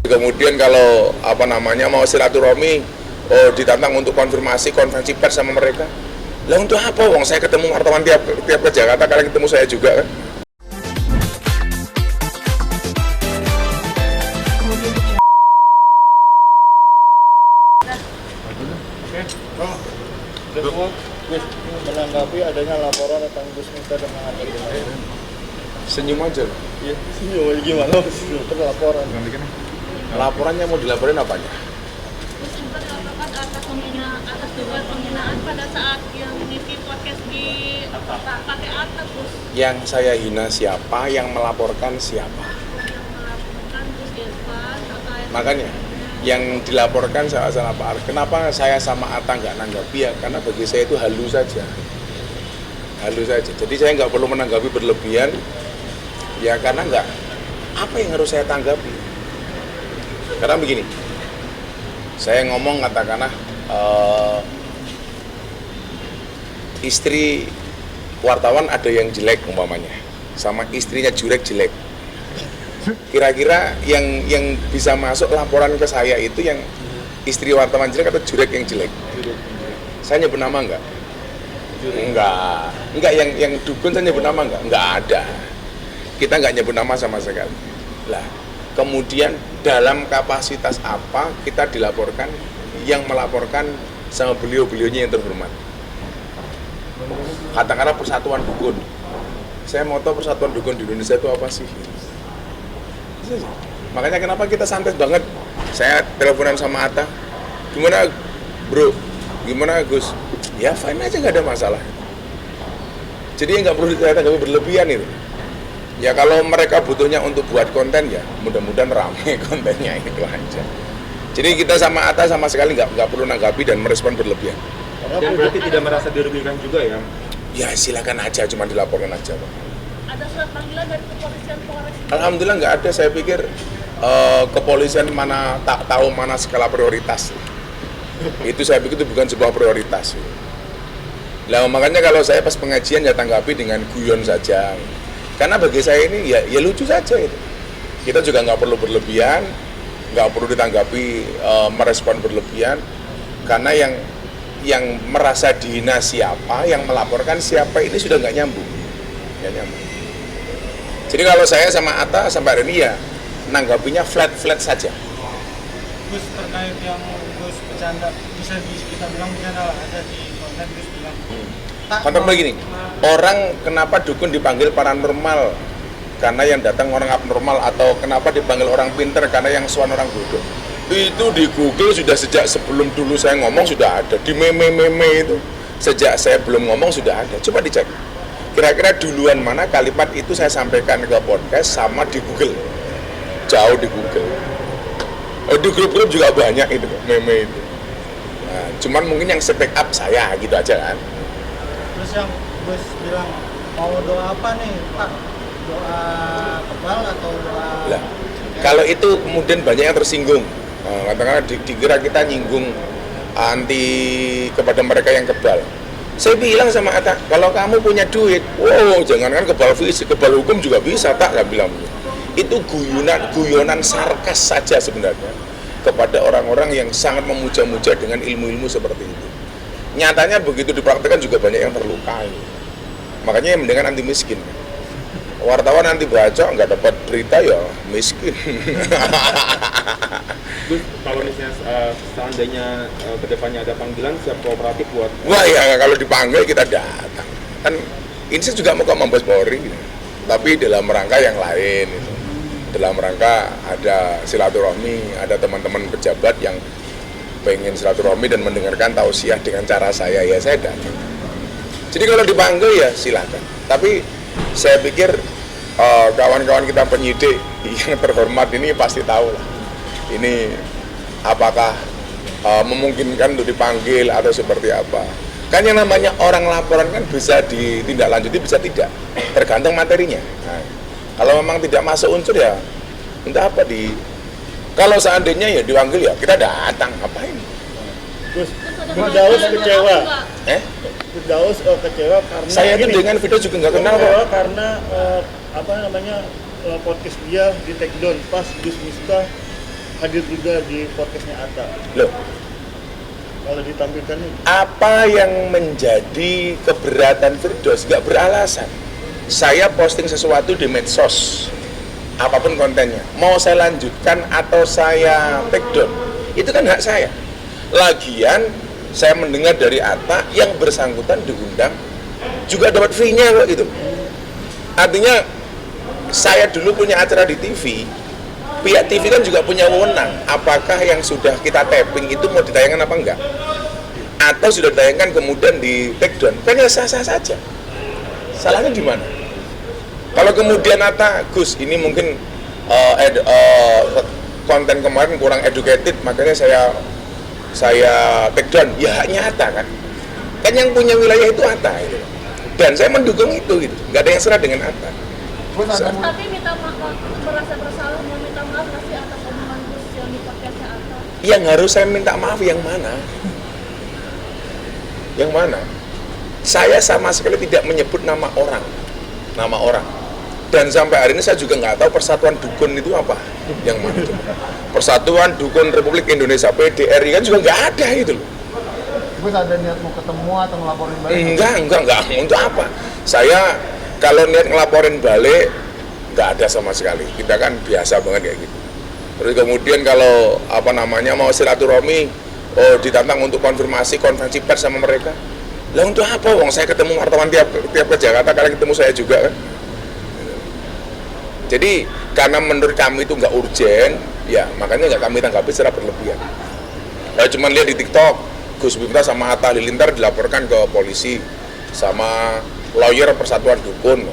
Kemudian kalau mau silaturahmi, ditantang untuk konfirmasi konferensi pers sama mereka. Lah untuk apa? Wong saya ketemu wartawan tiap ke Jakarta, kalian ketemu saya juga kan. Menanggapi adanya laporan tentang Gus Miftah dan Mahathir. Senyum aja. Iya, senyum gimana? Itu laporan. Laporannya mau dilaporin apanya? Gus Miftah dilaporkan atas dugaan penghinaan pada saat yang mengisi podcast di pakai atas Gus. Yang saya hina siapa? Yang melaporkan siapa? Yang melaporkan Gus Irfan atau yang Makanya yang dilaporkan salah Pak Ar. Kenapa saya sama Atta nggak nanggapi ya? Karena bagi saya itu halu saja. Jadi saya nggak perlu menanggapi berlebihan. Ya karena nggak. Apa yang harus saya tanggapi? Karena begini. Saya ngomong katakanlah istri wartawan ada yang jelek umpamanya, sama istrinya Jurek jelek. Kira-kira yang bisa masuk laporan ke saya itu yang istri wartawan jelek atau Jurek yang jelek? Saya nyebut nama enggak? Enggak yang dukun saya nyebut nama enggak? Enggak ada. Kita enggak nyebut nama sama sekali. Lah, kemudian dalam kapasitas apa kita dilaporkan, yang melaporkan sama beliau-beliaunya yang terhormat? Katakanlah persatuan dukun. Saya mau tahu persatuan dukun di Indonesia itu apa sih? Makanya kenapa kita santai banget. Saya teleponan sama Atta, gimana bro, gimana Gus? Ya fine aja, nggak ada masalah. Jadi nggak perlu ditanya berlebihan itu. Ya kalau mereka butuhnya untuk buat konten ya mudah-mudahan ramai kontennya, itu aja. Jadi kita sama Atta sama sekali nggak perlu nanggapi dan merespon berlebihan. Dan berarti tidak merasa dirugikan juga ya? Ya silakan aja, cuma dilaporkan aja Pak. ada surat panggilan dari kepolisian Polres? Alhamdulillah nggak ada. Saya pikir kepolisian mana tak tahu mana skala prioritas. Itu saya pikir itu bukan sebuah prioritas. Lah makanya kalau saya pas pengajian ya tanggapi dengan guyon saja. Karena bagi saya ini ya lucu saja itu. Kita juga nggak perlu berlebihan, nggak perlu ditanggapi merespon berlebihan. Karena yang merasa dihina siapa, yang melaporkan siapa ini sudah nggak nyambung. Nggak nyambung. Jadi kalau saya sama Atta sampai hari ini ya nanggapinya flat saja. Gus terkait yang Gus bercanda, bisa kita bilang bercanda lah, ada di konten Gus bilang. Konten begini, orang kenapa dukun dipanggil paranormal? Karena yang datang orang abnormal, atau kenapa dipanggil orang pinter? Karena yang suan orang bodoh. Itu di Google sudah sejak sebelum dulu saya ngomong sudah ada. Di meme itu sejak saya belum ngomong sudah ada. Coba dicek. Kira-kira duluan mana kalimat itu saya sampaikan ke podcast sama di Google. Jauh di Google. Di grup-grup juga banyak itu meme itu. Nah, cuman mungkin yang speak up saya gitu aja kan. Terus yang Gus bilang mau doa apa nih Pak? Doa kebal atau doa? Lah, kalau itu kemudian banyak yang tersinggung. Katakanlah dikira kita nyinggung anti kepada mereka yang kebal. Saya bilang sama Atta, kalau kamu punya duit, wow, jangankan kebal fisik, kebal hukum juga bisa, tak? Saya bilang itu guyonan sarkas saja sebenarnya kepada orang-orang yang sangat memuja-muja dengan ilmu-ilmu seperti itu. Nyatanya begitu dipraktikkan juga banyak yang terlukai. Makanya yang mendingan anti miskin. Wartawan nanti baca nggak dapat berita ya miskin. Gus, kalau misalnya seandainya kedepannya ada panggilan, siap kooperatif buat? Wah ya kalau dipanggil kita datang. Kan ini saya juga mau ke Mabes Polri, gitu. Tapi dalam rangka yang lain. Gitu. Dalam rangka ada silaturahmi, ada teman-teman pejabat yang pengen silaturahmi dan mendengarkan tausiah dengan cara saya, ya saya datang. Jadi kalau dipanggil ya silakan. Tapi saya pikir kawan-kawan kita penyidik yang terhormat ini pasti tahu lah. Ini apakah memungkinkan untuk dipanggil atau seperti apa. Kan yang namanya orang laporan kan bisa ditindaklanjuti, bisa tidak. Tergantung materinya. Nah, kalau memang tidak masuk unsur ya entah apa kalau seandainya ya dipanggil ya kita datang, ngapain? Gus, Terus ada Firdaus kecewa. Enggak. Kecewa karena Saya itu dengan video juga nggak kenal kok. kecewa karena podcast dia di take down pas Gus Miftah hadir juga di podcastnya Atta. Loh, Kalau ditampilkan ini apa yang menjadi keberatan Firdaus? Nggak beralasan. Saya posting sesuatu di medsos, apapun kontennya, mau saya lanjutkan atau saya take down, itu kan hak saya. Lagian saya mendengar dari Atta yang bersangkutan diundang juga dapat fee-nya kok gitu. Artinya saya dulu punya acara di TV, pihak TV kan juga punya wewenang apakah yang sudah kita tapping itu mau ditayangkan apa enggak, atau sudah ditayangkan kemudian di take down, kan ya sah-sah saja. Salahnya di mana? Kalau kemudian Atta, Gus ini mungkin konten kemarin kurang educated, makanya saya take down, ya haknya Atta kan yang punya wilayah itu Atta gitu. Dan saya mendukung itu gitu. Nggak ada yang serah dengan Atta. Tapi minta maaf, merasa bersalah mau minta maaf pasti atas omongan Gus yang di podcastnya Atta. Yang harus saya minta maaf yang mana? Yang mana? Saya sama sekali tidak menyebut nama orang. Dan sampai hari ini saya juga nggak tahu Persatuan Dukun itu apa. Yang mana itu? Persatuan Dukun Republik Indonesia PDRI kan juga nggak ada itu loh. Gus ada niat mau ketemu atau ngelaporin balik? Enggak. Untuk apa? Saya kalau niat ngelaporin balik nggak ada sama sekali. Kita kan biasa banget kayak gitu. Terus kemudian kalau mau silaturahmi, ditantang untuk konfirmasi konferensi pers sama mereka. Lah untuk apa? Wong saya ketemu wartawan tiap ke Jakarta, kalian ketemu saya juga kan. Jadi karena menurut kami itu nggak urgen, ya makanya nggak kami tanggapi secara berlebihan. Cuman lihat di TikTok, Gus Miftah sama Atta Halilintar dilaporkan ke polisi sama lawyer Persatuan Dukun.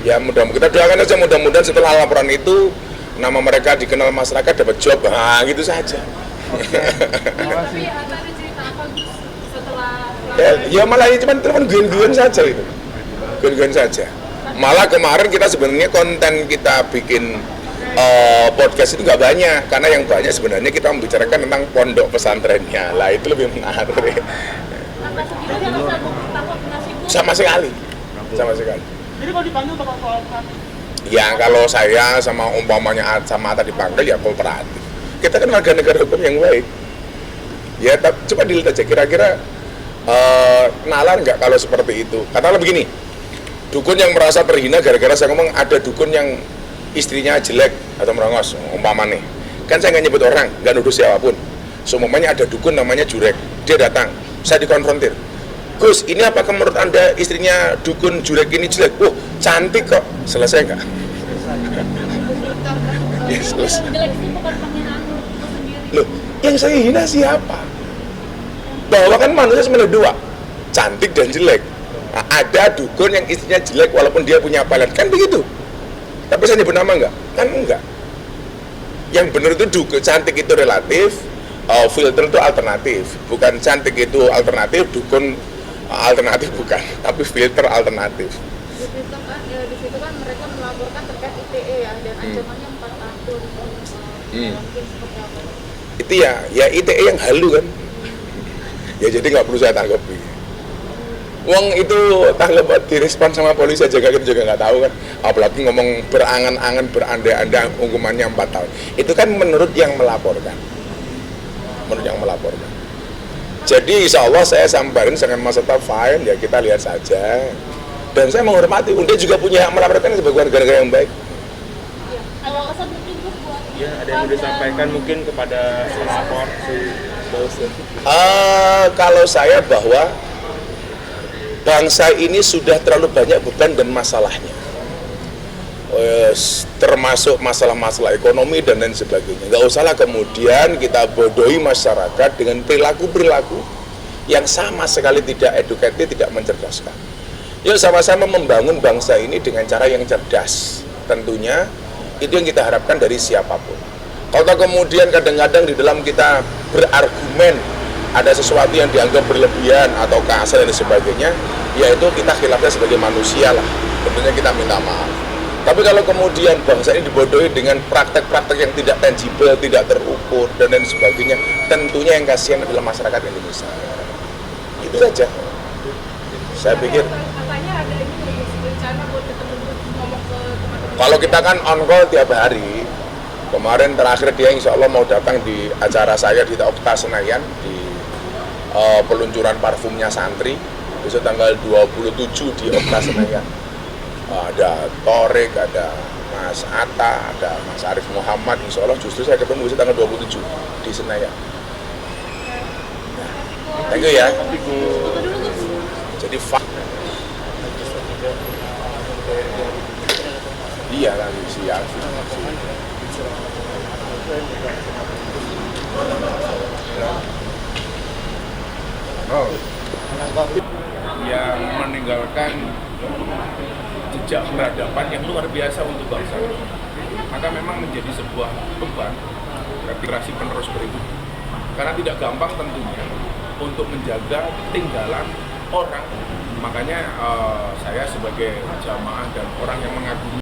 Ya kita doakan aja mudah-mudahan setelah laporan itu nama mereka dikenal masyarakat, dapat job, gitu saja. Tapi Atta ada cerita apa Gus setelah ya malah ini cuma gun-gun saja itu, gun-gun saja. Malah kemarin kita sebenarnya konten kita bikin podcast itu nggak banyak, karena yang banyak sebenarnya kita membicarakan tentang pondok pesantrennya. Lah itu lebih menarik. Atta sendiri dia nggak takut ngasih Gus? Sama sekali. Jadi kalau dipanggil bakal kooperatif? Ya kalau saya sama umpamanya sama Atta dipanggil ya kooperatif. Kita kan warga negara hukum yang baik. Ya coba dilihat aja kira-kira nalar nggak kalau seperti itu. Katakanlah begini, dukun yang merasa terhina gara-gara saya ngomong ada dukun yang istrinya jelek atau merongos, umpamanya. Kan saya nggak nyebut orang, nggak nuduh siapapun. Seumpamanya ada dukun namanya Jurek, dia datang, saya dikonfrontir. Gus, ini apakah menurut Anda istrinya dukun Jurek ini jelek? Cantik kok. Selesai nggak? Ya, selesai. Jelek sih bukan penghinaan Gus sendiri. Loh, yang saya hina siapa? Bahwa kan manusia sebenarnya dua, cantik dan jelek. Nah, ada dukun yang istrinya jelek walaupun dia punya pelet, kan begitu. Tapi saya nyebut nama enggak? Kan enggak. Yang benar itu dukun, cantik itu relatif, filter itu alternatif. Bukan cantik itu alternatif, dukun alternatif bukan, tapi filter alternatif. Di situ kan mereka melaporkan terkait ITE ya, dan ancamannya 4 tahun. Mungkin seperti apa? Itu ya ITE yang halu kan. Ya jadi nggak perlu saya tanggapi. Wong itu tanggap direspon sama polisi aja kita juga nggak tahu kan. Apalagi ngomong berangan-angan, berandai-andai hukumannya 4 tahun. Itu kan menurut yang melaporkan. Jadi insya Allah saya sambarin dengan Mas Atta fine, ya kita lihat saja. Dan saya menghormati, dia juga punya hak melaporkan sebagai warga negara yang baik. Ada pesan mungkin Gus buat Ya, ada yang mau disampaikan mungkin kepada pelapor si Daus. Kalau saya bahwa bangsa ini sudah terlalu banyak beban dan masalahnya, termasuk masalah-masalah ekonomi dan lain sebagainya. Nggak usahlah kemudian kita bodohi masyarakat dengan perilaku-perilaku yang sama sekali tidak edukatif, tidak mencerdaskan. Yuk sama-sama membangun bangsa ini dengan cara yang cerdas. Tentunya itu yang kita harapkan dari siapapun. Kalau kemudian kadang-kadang di dalam kita berargumen ada sesuatu yang dianggap berlebihan atau kasar dan sebagainya, yaitu kita khilafnya sebagai manusia lah. Tentunya kita minta maaf. Tapi kalau kemudian bangsa ini dibodohi dengan praktek-praktek yang tidak tangible, tidak terukur, dan lain sebagainya, tentunya yang kasihan adalah masyarakat Indonesia. Itu saja. Saya pikir Katanya ada ini rencana buat ketemu ngomong ke teman-teman. kalau kita kan on call tiap hari. Kemarin terakhir dia insya Allah mau datang di acara saya di Okta Senayan di peluncuran parfumnya Santri besok tanggal 27 di Okta Senayan. Ada Torik, ada Mas Atta, ada Mas Arif Muhammad. Insya Allah justru saya ketemu besok tanggal 27 di Senayan. Thank you ya. Jadi iya kan siap. Yang meninggalkan jejak peradaban yang luar biasa untuk bangsa ini. Maka memang menjadi sebuah beban generasi penerus berikutnya. Karena tidak gampang tentunya untuk menjaga tinggalan orang. Makanya saya sebagai jamaah dan orang yang mengagumi